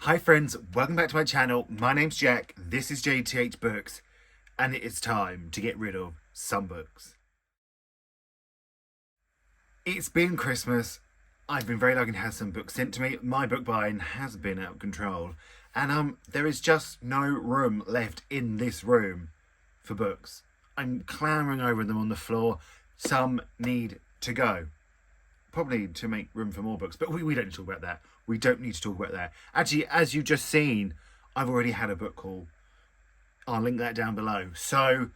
Hi friends, welcome back to my channel. My name's Jack, this is Jthbooks, and it is time to get rid of some books. It's been Christmas. I've been very lucky to have some books sent to me. My book buying has been out of control, and there is just no room left in this room for books. I'm clambering over them on the floor. Some need to go. Probably to make room for more books, but we don't need to talk about that. We don't need to talk about that. Actually, as you've just seen, I've already had a book haul. I'll link that down below. So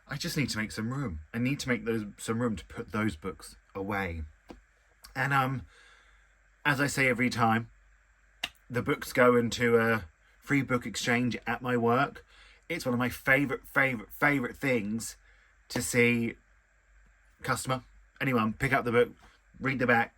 I just need to make some room. I need to make some room to put those books away. And as I say every time, the books go into a free book exchange at my work. It's one of my favorite things to see customer, anyone, pick up the book, read the back,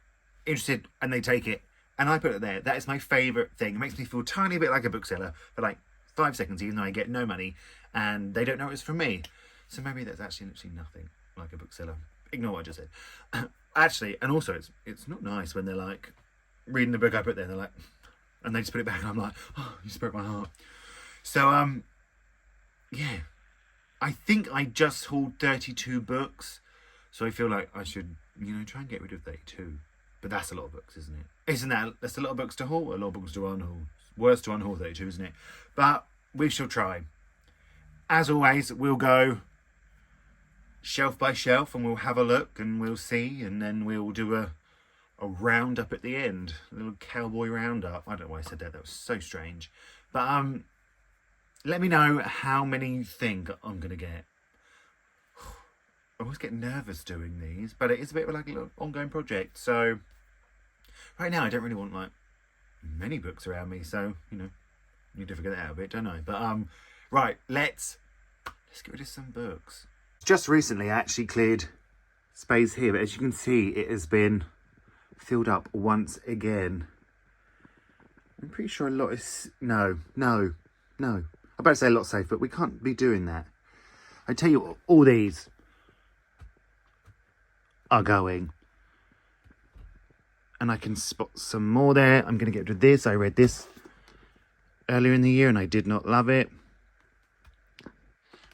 interested, and they take it, and I put it there. That is my favourite thing. It makes me feel a tiny bit like a bookseller for like 5 seconds, even though I get no money, and they don't know it's from me. So maybe that's actually literally nothing like a bookseller. Ignore what I just said. Actually, and also it's not nice when they're like reading the book I put there, and they're like, and they just put it back, and I'm like, oh, you just broke my heart. So yeah, I think I just hauled 32 books, so I feel like I should, try and get rid of 32. But that's a lot of books, isn't it? That's a lot of books to haul, a lot of books to unhaul. Worse to unhaul 32, isn't it? But we shall try. As always, we'll go shelf by shelf, and we'll have a look, and we'll see, and then we'll do a roundup at the end. A little cowboy roundup. I don't know why I said that. That was so strange. But let me know how many you think I'm going to get. I always get nervous doing these, but it is a bit of like a little ongoing project. So right now I don't really want like many books around me, so need to figure that out a bit, don't I? But right, let's get rid of some books. Just recently I actually cleared space here, but as you can see, it has been filled up once again. I'm pretty sure a lot is no. I'm about to say a lot safe, but we can't be doing that. I tell you what, all these are going, and I can spot some more there. I'm going to get rid of this. I read this earlier in the year and I did not love it.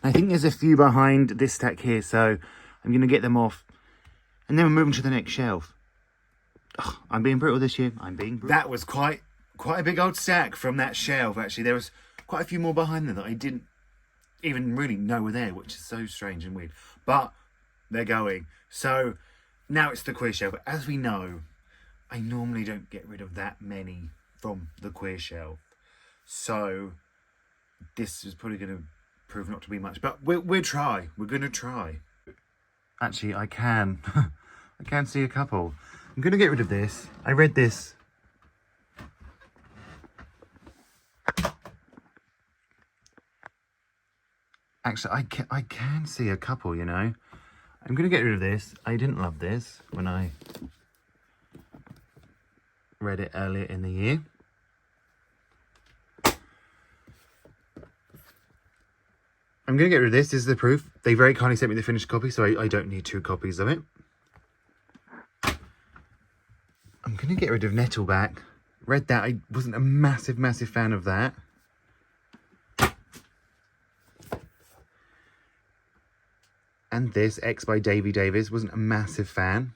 I think there's a few behind this stack here, so I'm going to get them off, and then we're moving to the next shelf. Oh, I'm being brutal this year. That was quite a big old stack from that shelf. Actually, there was quite a few more behind there that I didn't even really know were there, which is so strange and weird, but they're going. So now it's the queer shelf. As we know, I normally don't get rid of that many from the queer shelf, so this is probably going to prove not to be much, but we'll try. We're going to try. Actually, I can I can see a couple. I'm going to get rid of this. I read this. Actually, I can see a couple, I'm going to get rid of this. I didn't love this when I read it earlier in the year. I'm going to get rid of this. This is the proof. They very kindly sent me the finished copy, so I don't need 2 copies of it. I'm going to get rid of Nettleback. Read that. I wasn't a massive fan of that. And this, X by Davy Davis, wasn't a massive fan.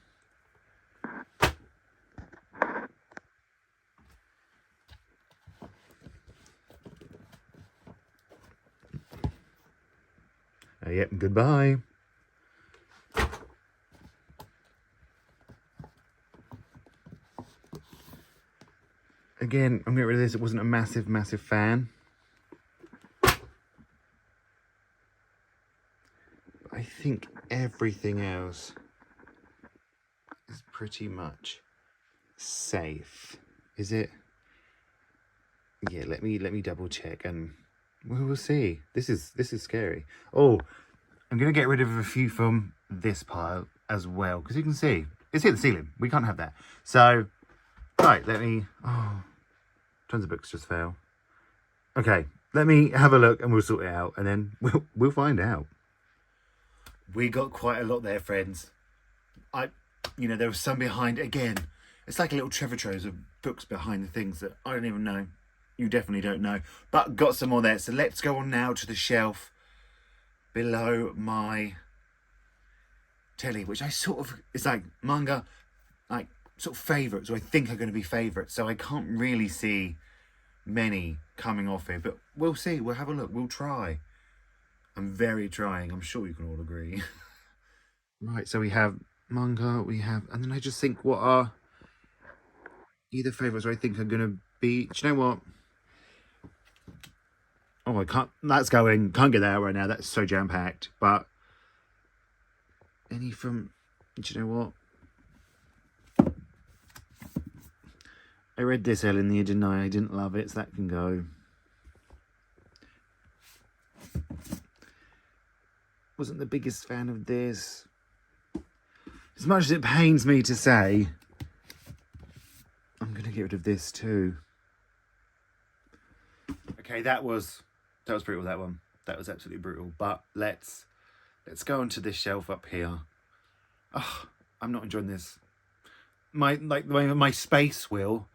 Yep, goodbye. Again, I'm getting rid of this. It wasn't a massive fan. I think everything else is pretty much safe. Is it? Yeah, let me double check, and we'll see. This is scary. Oh, I'm gonna get rid of a few from this pile as well, because you can see it's hit the ceiling. We can't have that. So right, tons of books just fell. Okay, let me have a look and we'll sort it out, and then we'll find out. We got quite a lot there, friends. There was some behind again. It's like a little treasure trove of books behind the things that I don't even know you definitely don't know. But got some more there. So let's go on now to the shelf below my telly, which I sort of, it's like manga, like sort of favourites, or I think are going to be favourites. So I can't really see many coming off here, but we'll see. We'll have a look. We'll try. I'm very trying. I'm sure you can all agree. Right, so we have manga, and then I just think what are either favourites I think are going to be, do you know what? Oh, I can't, can't get that out right now. That's so jam-packed. But any from, do you know what? I read this earlier in the year, didn't I? I didn't love it, so that can go. Wasn't the biggest fan of this. As much as it pains me to say, I'm going to get rid of this too. Okay, that was brutal, that one. That was absolutely brutal. But let's go onto this shelf up here. Oh, I'm not enjoying this. My space will,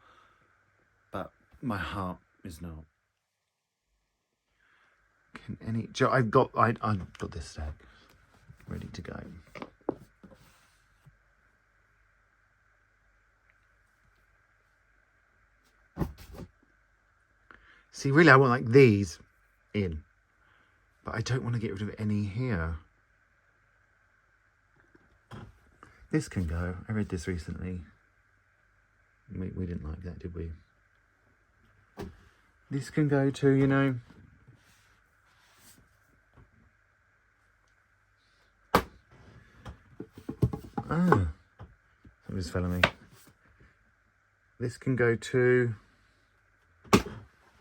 but my heart is not. I've got this stack ready to go. See, really, I want like these in, but I don't want to get rid of any here. This can go. I read this recently. We didn't like that, did we? This can go too, you know. Ah, somebody's fell on me. This can go too.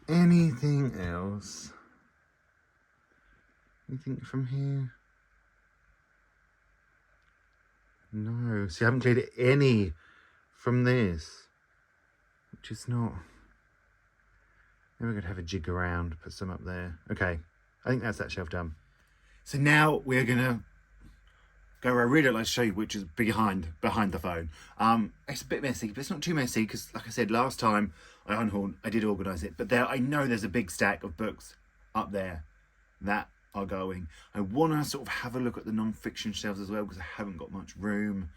Anything else? Anything from here? No. See, I haven't cleared any from this, which is not. Maybe we're going to have a jig around, put some up there. Okay, I think that's that shelf done. So now we're going to go where I really like to show you, which is behind the phone. It's a bit messy, but it's not too messy because, like I said, last time I unhauled, I did organise it. But I know there's a big stack of books up there that are going. I want to sort of have a look at the non-fiction shelves as well because I haven't got much room.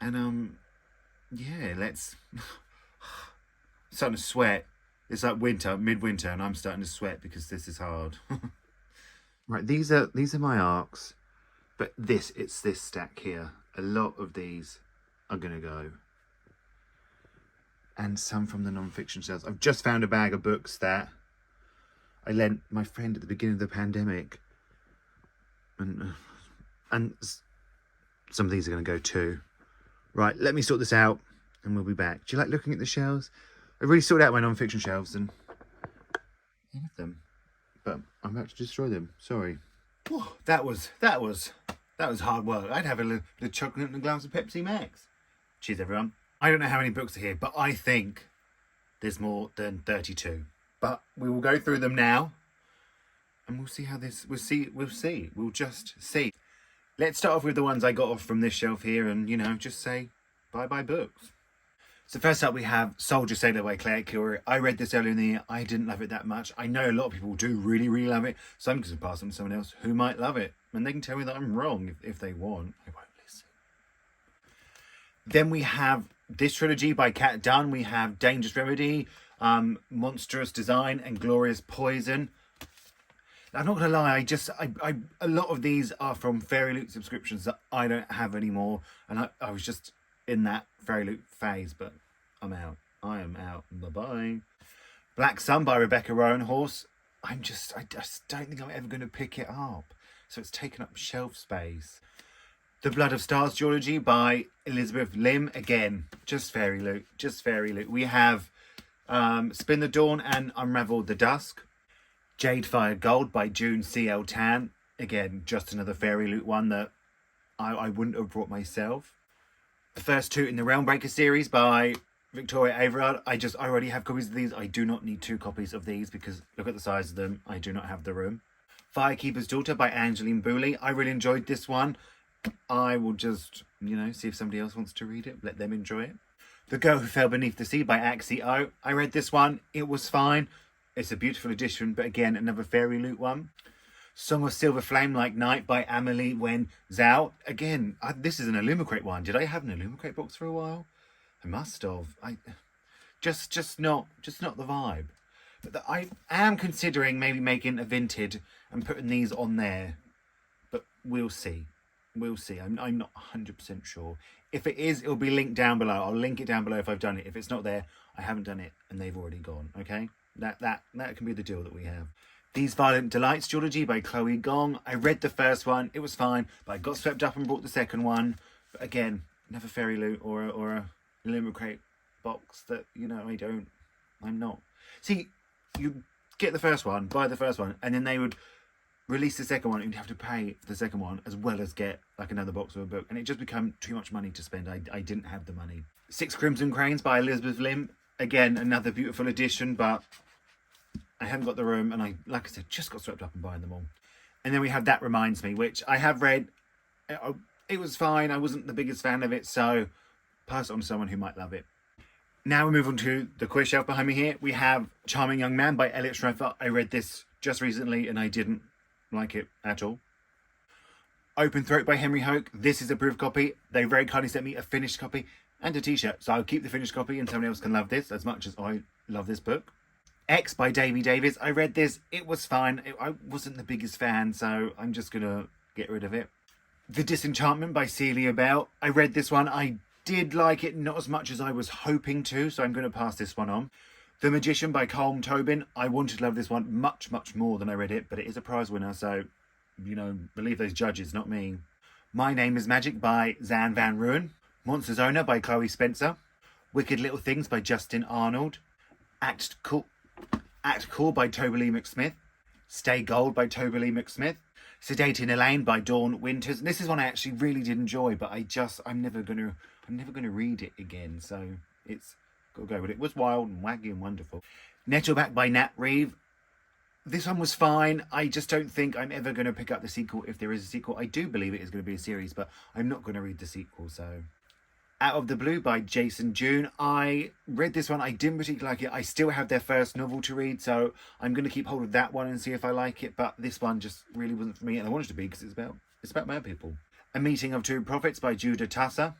And yeah, let's. Starting to sweat. It's like midwinter, and I'm starting to sweat because this is hard. Right, these are my arcs. But it's this stack here. A lot of these are going to go. And some from the non-fiction shelves. I've just found a bag of books that I lent my friend at the beginning of the pandemic. And some of these are going to go too. Right, let me sort this out and we'll be back. Do you like looking at the shelves? I really sorted out my non-fiction shelves and I love them. But I'm about to destroy them. Sorry. Oh, that was hard work. I'd have a little bit of chocolate and a glass of Pepsi Max. Cheers, everyone. I don't know how many books are here, but I think there's more than 32. But we will go through them now, and we'll see how this. We'll see. We'll just see. Let's start off with the ones I got off from this shelf here, and just say bye books. So first up we have Soldier Sailor by Claire Curie. I read this earlier in the year. I didn't love it that much. I know a lot of people do really, really love it. So I'm going to pass on to someone else who might love it. And they can tell me that I'm wrong if they want. I won't listen. Then we have this trilogy by Kat Dunn. We have Dangerous Remedy, Monstrous Design, and Glorious Poison. I'm not going to lie. I a lot of these are from Fairy Loot subscriptions that I don't have anymore. And I was just in that Fairy Loot phase, but I'm out. I am out. Bye-bye. Black Sun by Rebecca Roanhorse. I just don't think I'm ever going to pick it up. So it's taken up shelf space. The Blood of Stars Geology by Elizabeth Lim. Again, just Fairy Loot. We have Spin the Dawn and Unravel the Dusk. Jade Fire Gold by June C.L. Tan. Again, just another Fairy Loot one that I wouldn't have brought myself. The first two in the Realmbreaker series by Victoria Aveyard. I already have copies of these. I do not need 2 copies of these because look at the size of them. I do not have the room. Firekeeper's Daughter by Angeline Booley. I really enjoyed this one. I will just, see if somebody else wants to read it. Let them enjoy it. The Girl Who Fell Beneath the Sea by Axie O. I read this one. It was fine. It's a beautiful edition, but again, another fairy loot one. Song of Silver Flame Like Night by Amelie Wen Zhao. Again, this is an Illumicrate one. Did I have an Illumicrate box for a while? I must have. Just not the vibe. But I am considering maybe making a Vinted and putting these on there. But we'll see. We'll see. I'm not 100% sure. If it is, it'll be linked down below. I'll link it down below if I've done it. If it's not there, I haven't done it and they've already gone. Okay? That can be the deal that we have. These Violent Delights Geology by Chloe Gong. I read the first one. It was fine. But I got swept up and bought the second one. But again, never fairy loot or a Illumicrate box that, I'm not. See, you get the first one, buy the first one, and then they would release the second one, and you'd have to pay for the second one as well as get like another box of a book, and it just became too much money to spend. I didn't have the money. Six Crimson Cranes by Elizabeth Lim. Again, another beautiful edition, but I haven't got the room, and I, like I said, just got swept up and buying them all. And then we have That Reminds Me, which I have read. It was fine. I wasn't the biggest fan of it, so pass it on to someone who might love it. Now we move on to the queer shelf behind me here. We have Charming Young Man by Elliot Schreifer. I read this just recently and I didn't like it at all. Open Throat by Henry Hoke. This is a proof copy. They very kindly sent me a finished copy and a t-shirt. So I'll keep the finished copy and someone else can love this as much as I love this book. X by Davy Davis. I read this. It was fine. I wasn't the biggest fan, so I'm just going to get rid of it. The Disenchantment by Celia Bell. I read this one. I did like it, not as much as I was hoping to, so I'm going to pass this one on. The Magician by Colm Tobin. I wanted to love this one much more than I read it, but it is a prize winner, so, believe those judges, not me. My Name is Magic by Zan Van Ruin. Monsters Owner by Chloe Spencer. Wicked Little Things by Justin Arnold. Act Cool by Toby Lee McSmith. Stay Gold by Toby Lee McSmith. Sedating Elaine by Dawn Winters. And this is one I actually really did enjoy, but I'm never gonna read it again, so it's got to go. But it was wild and wacky and wonderful. Nettleback by Nat Reeve. This one was fine. I just don't think I'm ever going to pick up the sequel if there is a sequel. I do believe it is going to be a series, but I'm not going to read the sequel, so. Out of the Blue by Jason June. I read this one. I didn't particularly like it. I still have their first novel to read, so I'm going to keep hold of that one and see if I like it. But this one just really wasn't for me, and I wanted it to be because it's about mad people. A Meeting of Two Prophets by Judah Tusser.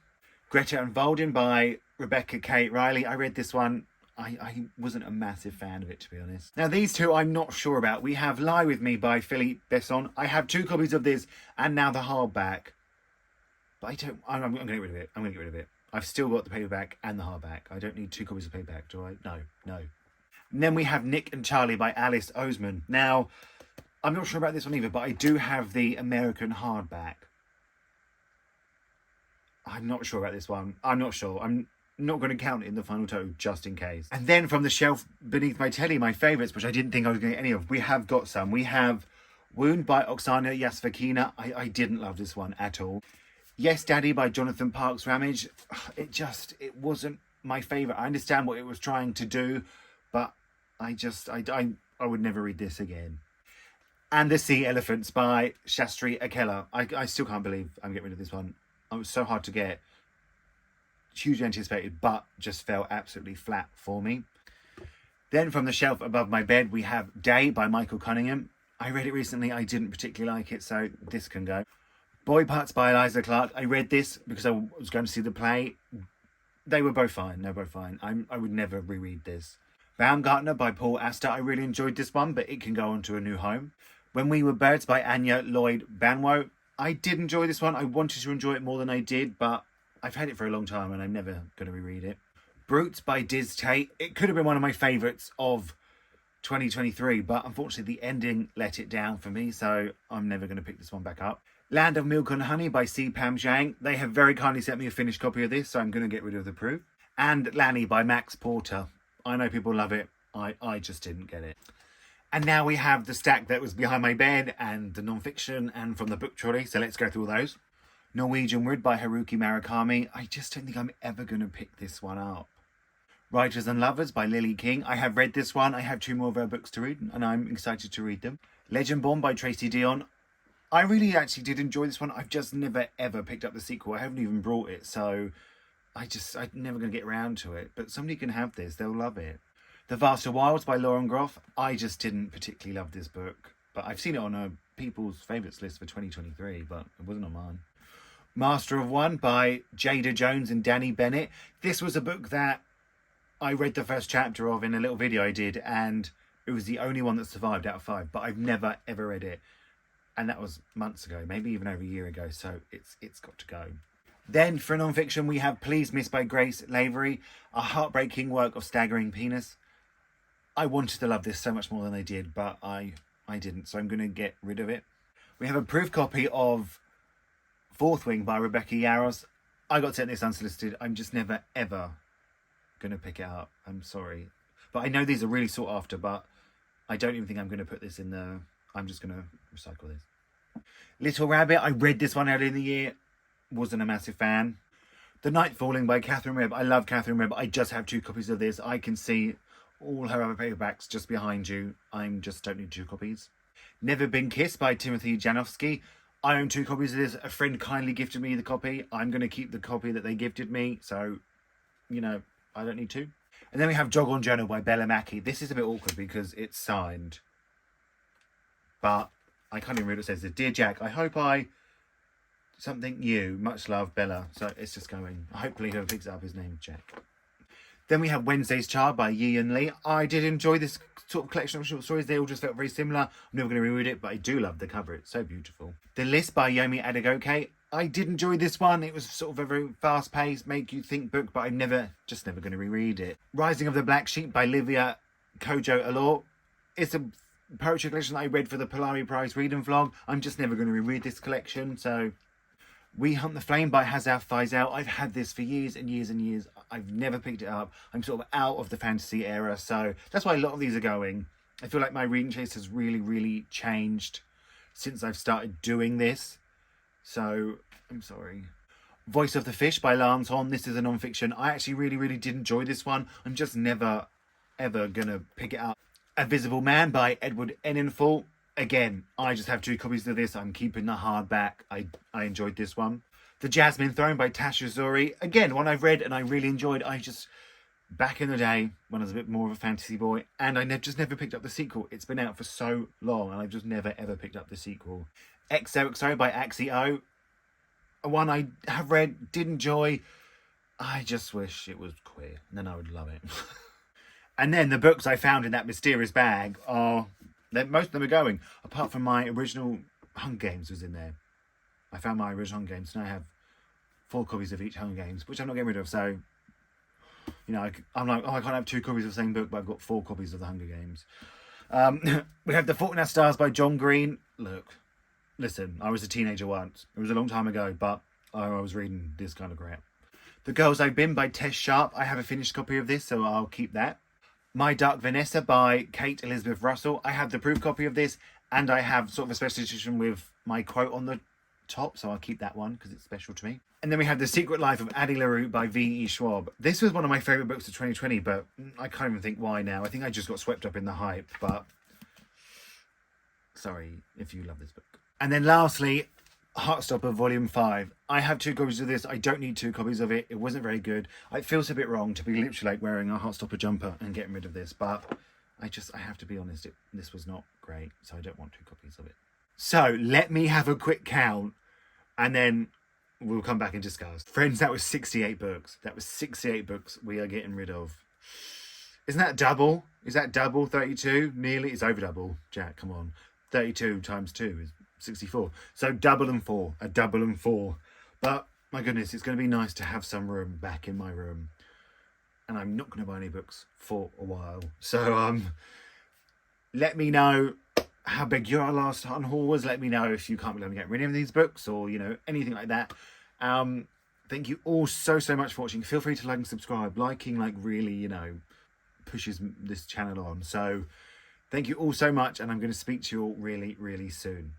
Greta and Walden by Rebecca K. Riley. I read this one. I wasn't a massive fan of it, to be honest. Now, these two I'm not sure about. We have Lie With Me by Philippe Besson. I have 2 copies of this and now the hardback. But I'm going to get rid of it. I'm going to get rid of it. I've still got the paperback and the hardback. I don't need 2 copies of paperback, do I? No. And then we have Nick and Charlie by Alice Oseman. Now, I'm not sure about this one either, but I do have the American hardback. I'm not sure about this one. I'm not sure. I'm not going to count it in the final total just in case. And then from the shelf beneath my telly, my favourites, which I didn't think I was going to get any of, we have got some. We have Wound by Oksana Yasvakina. I didn't love this one at all. Yes, Daddy by Jonathan Parks Ramage. It wasn't my favourite. I understand what it was trying to do, but I would never read this again. And The Sea Elephants by Shastri Akela. I still can't believe I'm getting rid of this one. It was so hard to get. Hugely anticipated, but just fell absolutely flat for me. Then from the shelf above my bed, we have Day by Michael Cunningham. I read it recently. I didn't particularly like it, so this can go. Boy Parts by Eliza Clark. I read this because I was going to see the play. They were both fine. They're both fine. I would never reread this. Baumgartner by Paul Astor. I really enjoyed this one, but it can go on to a new home. When We Were Birds by Anya Lloyd Banwo. I did enjoy this one. I wanted to enjoy it more than I did, but I've had it for a long time and I'm never going to reread it. Brutes by Diz Tate. It could have been one of my favourites of 2023, but unfortunately the ending let it down for me, so I'm never going to pick this one back up. Land of Milk and Honey by C. Pam Zhang. They have very kindly sent me a finished copy of this, so I'm going to get rid of the proof. And Lanny by Max Porter. I know people love it. I just didn't get it. And now we have the stack that was behind my bed and the non-fiction and from the book trolley, so let's go through all those. Norwegian Wood by Haruki Murakami. I just don't think I'm ever going to pick this one up. Writers and Lovers by Lily King. I have read this one. I have 2 more of her books to read, and I'm excited to read them. Legendborn by Tracy Dion. I really actually did enjoy this one. I've just never ever picked up the sequel. I haven't even brought it, so I'm never going to get around to it. But somebody can have this. They'll love it. The Vaster Wilds by Lauren Groff. I just didn't particularly love this book. But I've seen it on people's favourites list for 2023, but it wasn't on mine. Master of One by Jada Jones and Danny Bennett. This was a book that I read the first chapter of in a little video I did, and it was the only one that survived out of 5, but I've never ever read it. And that was months ago, maybe even over a year ago, so it's got to go. Then for non-fiction, we have Please Miss by Grace Lavery, a heartbreaking work of staggering penis. I wanted to love this so much more than I did, but I didn't, so I'm going to get rid of it. We have a proof copy of Fourth Wing by Rebecca Yarros. I got sent this unsolicited. I'm just never, ever going to pick it up. I'm sorry. But I know these are really sought after, but I don't even think I'm going to put this in the... I'm just going to recycle this. Little Rabbit. I read this one earlier in the year. Wasn't a massive fan. The Night Falling by Catherine Webb. I love Catherine Webb. I just have 2 copies of this. I can see all her other paperbacks just behind you. I just don't need 2 copies. Never Been Kissed by Timothy Janowski. I own 2 copies of this. A friend kindly gifted me the copy. I'm going to keep the copy that they gifted me. So, you know, I don't need 2. And then we have Jog On Journal by Bella Mackie. This is a bit awkward because it's signed. But I can't even read what it says. Dear Jack, I hope something new. Much love, Bella. So it's just going. Hopefully whoever picks it up his name, Jack. Then we have Wednesday's Child by Yian Lee. I did enjoy this sort of collection of short stories. They all just felt very similar. I'm never going to reread it, but I do love the cover. It's so beautiful. The List by Yomi Adegoke. I did enjoy this one. It was sort of a very fast-paced, make you think book, but I'm just never going to reread it. Rising of the Black Sheep by Livia Kojo Alor. It's a poetry collection that I read for the Polari Prize Reading Vlog. I'm just never going to reread this collection, so... We Hunt the Flame by Hazaf Faisal. I've had this for years and years and years. I've never picked it up. I'm sort of out of the fantasy era, so that's why a lot of these are going. I feel like my reading taste has really, really changed since I've started doing this. So, I'm sorry. Voice of the Fish by Lance Horn. This is a non-fiction. I actually really, really did enjoy this one. I'm just never, ever going to pick it up. A Visible Man by Edward Enninful. Again, I just have 2 copies of this. I'm keeping the hardback. I enjoyed this one. The Jasmine Throne by Tasha Zuri. Again, one I've read and I really enjoyed. Back in the day, when I was a bit more of a fantasy boy, and I just never picked up the sequel. It's been out for so long, and I've just never, ever picked up the sequel. XOXO by Axie O. One I have read, did enjoy. I just wish it was queer, and then I would love it. And then the books I found in that mysterious bag are... Most of them are going, apart from my original Hunger Games was in there. I found my original Hunger Games, and I have 4 copies of each Hunger Games, which I'm not getting rid of, so, you know, I'm like, oh, I can't have 2 copies of the same book, but I've got 4 copies of the Hunger Games. We have The Fault in Our Stars by John Green. Look, listen, I was a teenager once. It was a long time ago, but I was reading this kind of crap. The Girls I've Been by Tess Sharp. I have a finished copy of this, so I'll keep that. My Dark Vanessa by Kate Elizabeth Russell. I have the proof copy of this, and I have sort of a special edition with my quote on the top, so I'll keep that one because it's special to me. And then we have The Secret Life of Addie LaRue by V.E. Schwab. This was one of my favourite books of 2020, but I can't even think why now. I think I just got swept up in the hype, but sorry if you love this book. And then lastly, Heartstopper Volume 5. I have 2 copies of this. I don't need 2 copies of it. It wasn't very good. It feels a bit wrong to be literally like wearing a Heartstopper jumper and getting rid of this, but I have to be honest, this was not great, so I don't want 2 copies of it. So let me have a quick count and then we'll come back and discuss. Friends, that was 68 books. That was 68 books we are getting rid of. Isn't that double? Is that double 32? Nearly. It's over double. Jack, come on. 32 times 2 is 64. So double and 4. A double and 4. But my goodness, it's going to be nice to have some room back in my room. And I'm not going to buy any books for a while. So let me know how big your last Unhaul was. Let me know if you can't believe I'm getting rid of these books or, you know, anything like that. Thank you all so much for watching. Feel free to like and subscribe. Liking, like, really, you know, pushes this channel on. So thank you all so much, and I'm going to speak to you all really, really soon.